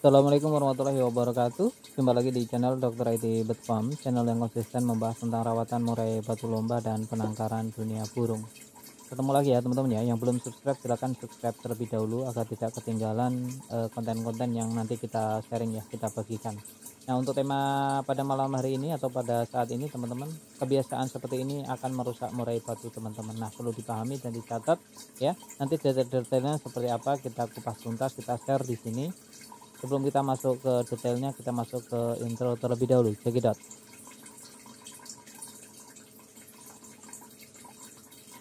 Assalamualaikum warahmatullahi wabarakatuh. Jumpa lagi di channel Dr. IT Betfarm, channel yang konsisten membahas tentang rawatan murai batu lomba dan penangkaran dunia burung. Ketemu lagi ya teman-teman ya. Yang belum subscribe silahkan subscribe terlebih dahulu agar tidak ketinggalan konten-konten yang nanti kita sharing ya, kita bagikan. Nah, untuk tema pada malam hari ini atau pada saat ini teman-teman, kebiasaan seperti ini akan merusak murai batu teman-teman. Nah, perlu dipahami dan dicatat ya. Nanti detail-detailnya seperti apa kita kupas tuntas, kita share di sini. Sebelum kita masuk ke detailnya, kita masuk ke intro terlebih dahulu. Check it out.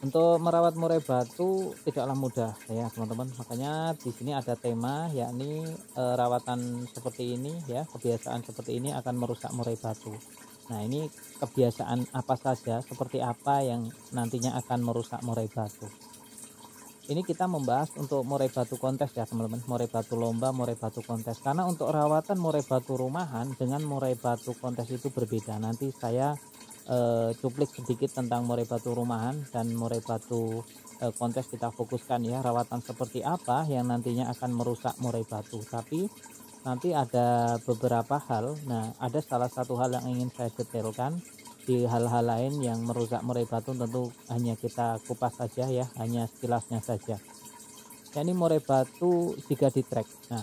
Untuk merawat murai batu tidaklah mudah ya teman-teman. Makanya di sini ada tema yakni rawatan seperti ini ya, kebiasaan seperti ini akan merusak murai batu. Nah, ini kebiasaan apa saja, seperti apa yang nantinya akan merusak murai batu. Ini kita membahas untuk murai batu kontes ya teman-teman, murai batu lomba, murai batu kontes. Karena untuk rawatan murai batu rumahan dengan murai batu kontes itu berbeda. Nanti saya cuplik sedikit tentang murai batu rumahan dan murai batu kontes, kita fokuskan ya rawatan seperti apa yang nantinya akan merusak murai batu. Tapi nanti ada beberapa hal. Nah, ada salah satu hal yang ingin saya detailkan. Di hal-hal lain yang merusak murai batu tentu hanya kita kupas saja ya, hanya sekilasnya saja. Ini murai batu jika di track. Nah,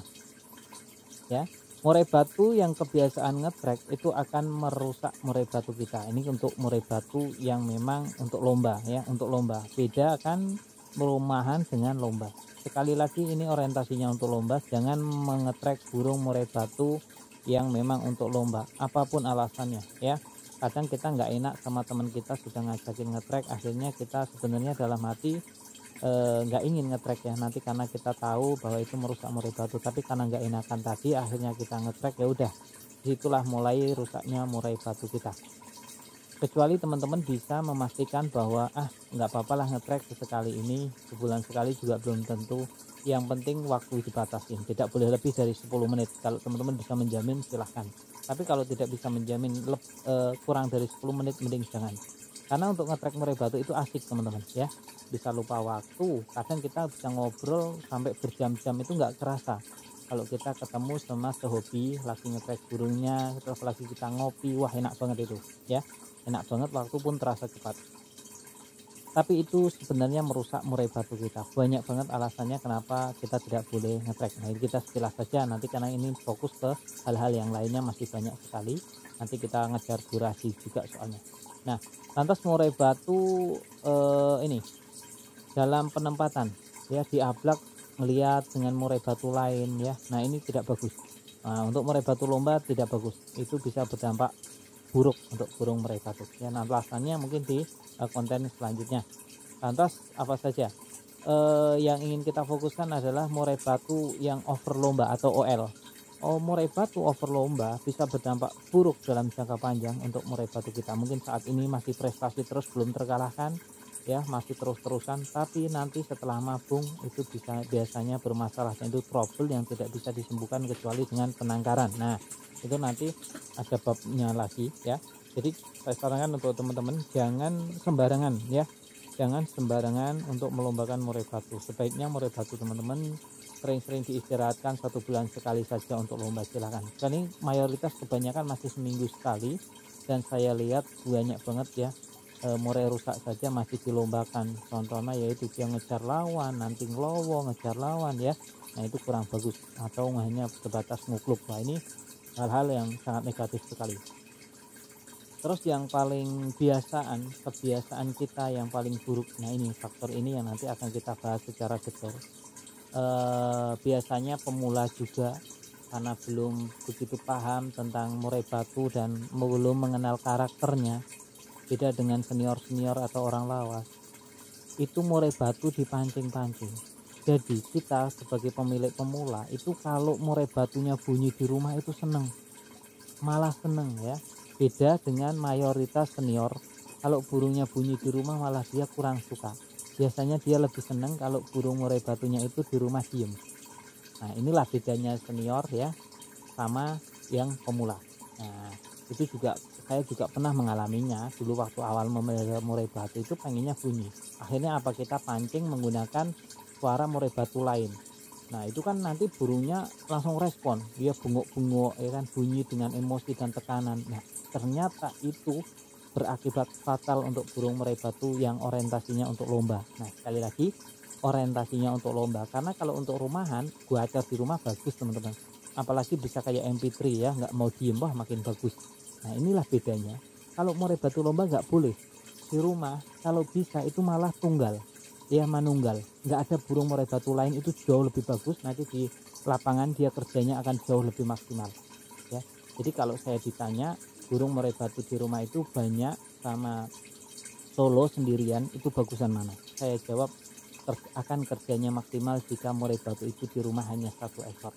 ya, murai batu yang kebiasaan ngetrek itu akan merusak murai batu kita. Ini untuk murai batu yang memang untuk lomba ya, untuk lomba. Beda kan rumahan dengan lomba. Sekali lagi ini orientasinya untuk lomba, jangan mengetrek burung murai batu yang memang untuk lomba, apapun alasannya ya. Kadang kita nggak enak sama teman kita sudah ngajakin ngetrek, akhirnya kita sebenarnya dalam hati nggak ingin ngetrek ya, nanti karena kita tahu bahwa itu merusak murai batu, tapi karena nggak enakan tadi akhirnya kita ngetrek, ya udah disitulah mulai rusaknya murai batu kita. Kecuali teman-teman bisa memastikan bahwa nggak apa-apa lah ngetrek sesekali ini, sebulan sekali juga belum tentu. Yang penting waktu dibatasin, tidak boleh lebih dari 10 menit. Kalau teman-teman bisa menjamin silahkan, tapi kalau tidak bisa menjamin kurang dari 10 menit mending jangan. Karena untuk ngetrek murai batu itu asik teman-teman ya, bisa lupa waktu. Kadang kita bisa ngobrol sampai berjam-jam itu nggak kerasa. Kalau kita ketemu sama sehobi lagi ngetrek burungnya, terus lagi kita ngopi, wah enak banget itu ya, enak banget, waktu pun terasa cepat. Tapi itu sebenarnya merusak murai batu kita. Banyak banget alasannya kenapa kita tidak boleh ngetrek. Nah, ini kita sekilas saja nanti, karena ini fokus ke hal-hal yang lainnya masih banyak sekali. Nanti kita ngejar durasi juga soalnya. Nah, lantas murai batu ini dalam penempatan ya, diablak melihat dengan murai batu lain ya. Nah, ini tidak bagus. Nah, untuk murai batu lomba tidak bagus. Itu bisa berdampak buruk untuk burung murai batu ya. Nah, alasannya mungkin di konten selanjutnya. Lantas apa saja yang ingin kita fokuskan adalah murai batu yang over lomba atau OL. Murai batu over lomba bisa berdampak buruk dalam jangka panjang untuk murai batu kita. Mungkin saat ini masih prestasi terus, belum terkalahkan ya, masih terus-terusan, tapi nanti setelah mabung itu biasanya bermasalah, itu trouble yang tidak bisa disembuhkan kecuali dengan penangkaran. Nah, itu nanti ada babnya lagi ya. Jadi saya sarankan untuk teman-teman jangan sembarangan ya, jangan sembarangan untuk melombakan murai batu. Sebaiknya murai batu teman-teman sering-sering diistirahatkan, 1 bulan sekali saja untuk lomba, silahkan. Ini mayoritas kebanyakan masih seminggu sekali, dan saya lihat banyak banget ya murai rusak saja masih dilombakan. Contohnya yaitu dia ngejar lawan, nanti ngelowo, ngejar lawan ya. Nah, itu kurang bagus, atau hanya sebatas ngukluk. Nah, ini hal-hal yang sangat negatif sekali. Terus yang paling kebiasaan kita yang paling buruk. Nah, ini faktor ini yang nanti akan kita bahas secara detail. Biasanya pemula juga, karena belum begitu paham tentang murai batu dan belum mengenal karakternya, beda dengan senior-senior atau orang lawas, itu murai batu dipancing-pancing. Jadi kita sebagai pemilik pemula itu kalau murai batunya bunyi di rumah itu malah seneng ya. Beda dengan mayoritas senior, kalau burungnya bunyi di rumah malah dia kurang suka. Biasanya dia lebih seneng kalau burung murai batunya itu di rumah diem. Nah, inilah bedanya senior ya sama yang pemula. Nah, itu juga saya juga pernah mengalaminya dulu waktu awal memelihara murai batu, itu pengennya bunyi. Akhirnya apa, kita pancing menggunakan suara murai batu lain. Nah itu kan nanti burungnya langsung respon, dia bengok-bengok ya kan, bunyi dengan emosi dan tekanan. Nah ternyata itu berakibat fatal untuk burung murai batu yang orientasinya untuk lomba. Nah sekali lagi, orientasinya untuk lomba, karena kalau untuk rumahan gua acar di rumah bagus teman-teman, apalagi bisa kayak MP3 ya, nggak mau diem, wah makin bagus. Nah inilah bedanya, kalau murai batu lomba nggak boleh di rumah, kalau bisa itu malah tunggal ya, manunggal, nggak ada burung murai batu lain, itu jauh lebih bagus. Nanti di lapangan dia kerjanya akan jauh lebih maksimal ya. Jadi kalau saya ditanya burung murai batu di rumah itu banyak sama solo sendirian, itu bagusan mana, saya jawab akan kerjanya maksimal jika murai batu itu di rumah hanya satu ekor.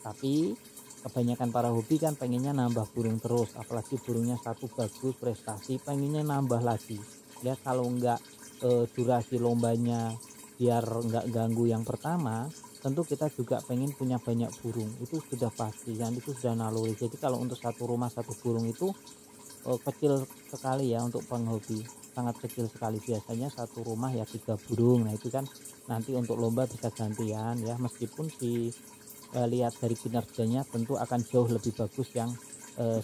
Tapi kebanyakan para hobi kan pengennya nambah burung terus, apalagi burungnya satu bagus prestasi, pengennya nambah lagi ya. Kalau enggak durasi lombanya biar enggak ganggu yang pertama, tentu kita juga pengen punya banyak burung, itu sudah pasti dan itu sudah naluri. Jadi kalau untuk satu rumah satu burung itu kecil sekali ya untuk penghobi, sangat kecil sekali. Biasanya satu rumah ya 3 burung. Nah itu kan nanti untuk lomba bisa gantian ya, meskipun lihat dari kinerjanya tentu akan jauh lebih bagus yang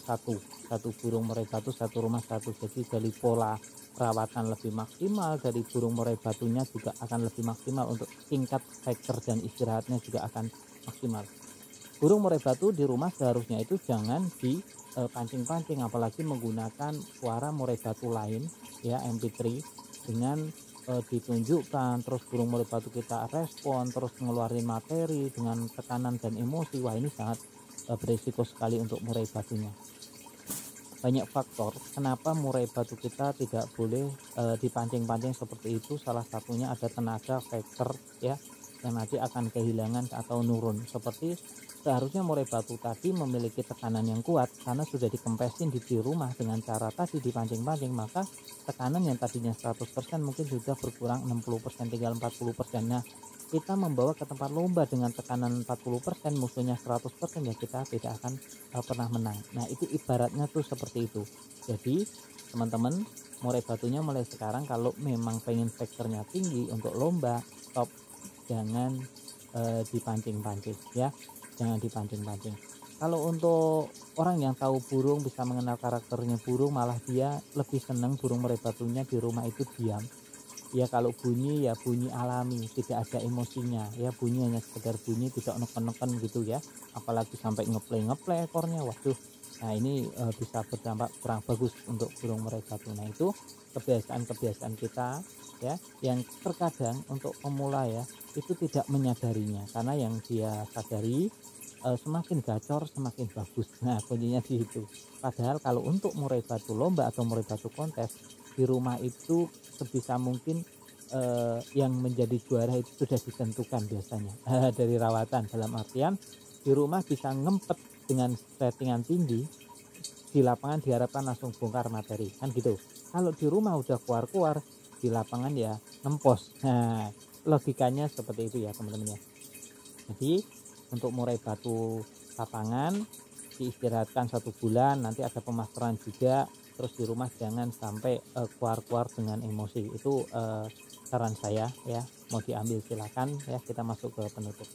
satu burung murai batu satu rumah satu. Jadi dari pola perawatan lebih maksimal, dari burung murai batunya juga akan lebih maksimal, untuk tingkat factor dan istirahatnya juga akan maksimal. Burung murai batu di rumah seharusnya itu jangan dipancing-pancing, apalagi menggunakan suara murai batu lain ya, MP3, dengan ditunjukkan terus burung murai batu kita respon terus ngeluarin materi dengan tekanan dan emosi. Wah ini sangat berisiko sekali untuk murai batunya. Banyak faktor kenapa murai batu kita tidak boleh dipancing-pancing seperti itu. Salah satunya ada tenaga factor ya, yang nanti akan kehilangan atau nurun. Seperti seharusnya murai batu tadi memiliki tekanan yang kuat karena sudah dikempesin di rumah dengan cara tadi dipancing-pancing, maka tekanan yang tadinya 100% mungkin sudah berkurang 60%, tinggal 40%. Nah kita membawa ke tempat lomba dengan tekanan 40%, musuhnya 100%, ya kita tidak akan pernah menang. Nah itu ibaratnya tuh seperti itu. Jadi teman-teman, murai batunya mulai sekarang kalau memang pengen faktornya tinggi untuk lomba, stop, jangan dipancing-pancing ya, jangan dipancing-pancing. Kalau untuk orang yang tahu burung, bisa mengenal karakternya burung, malah dia lebih senang burung murai batunya di rumah itu diam ya. Kalau bunyi ya bunyi alami, tidak ada emosinya ya, bunyi hanya sekedar bunyi, tidak neken-neken gitu ya, apalagi sampai ngeplay ekornya, waduh. Nah ini bisa berdampak kurang bagus untuk burung murai batu. Nah itu kebiasaan-kebiasaan kita ya, yang terkadang untuk pemula ya itu tidak menyadarinya, karena yang dia sadari semakin gacor semakin bagus. Nah kuncinya di situ. Padahal kalau untuk murai batu lomba atau murai batu kontes di rumah itu sebisa mungkin yang menjadi juara itu sudah ditentukan biasanya dari rawatan. Dalam artian di rumah bisa ngempet dengan settingan tinggi, di lapangan diharapkan langsung bongkar materi kan gitu. Kalau di rumah udah keluar-keluar, di lapangan ya ngempos. Nah logikanya seperti itu ya teman-teman ya. Jadi untuk murai batu lapangan diistirahatkan 1 bulan, nanti ada pemasteran juga. Terus di rumah jangan sampai keluar-keluar dengan emosi. Itu saran saya ya, mau diambil silakan ya. Kita masuk ke penutup.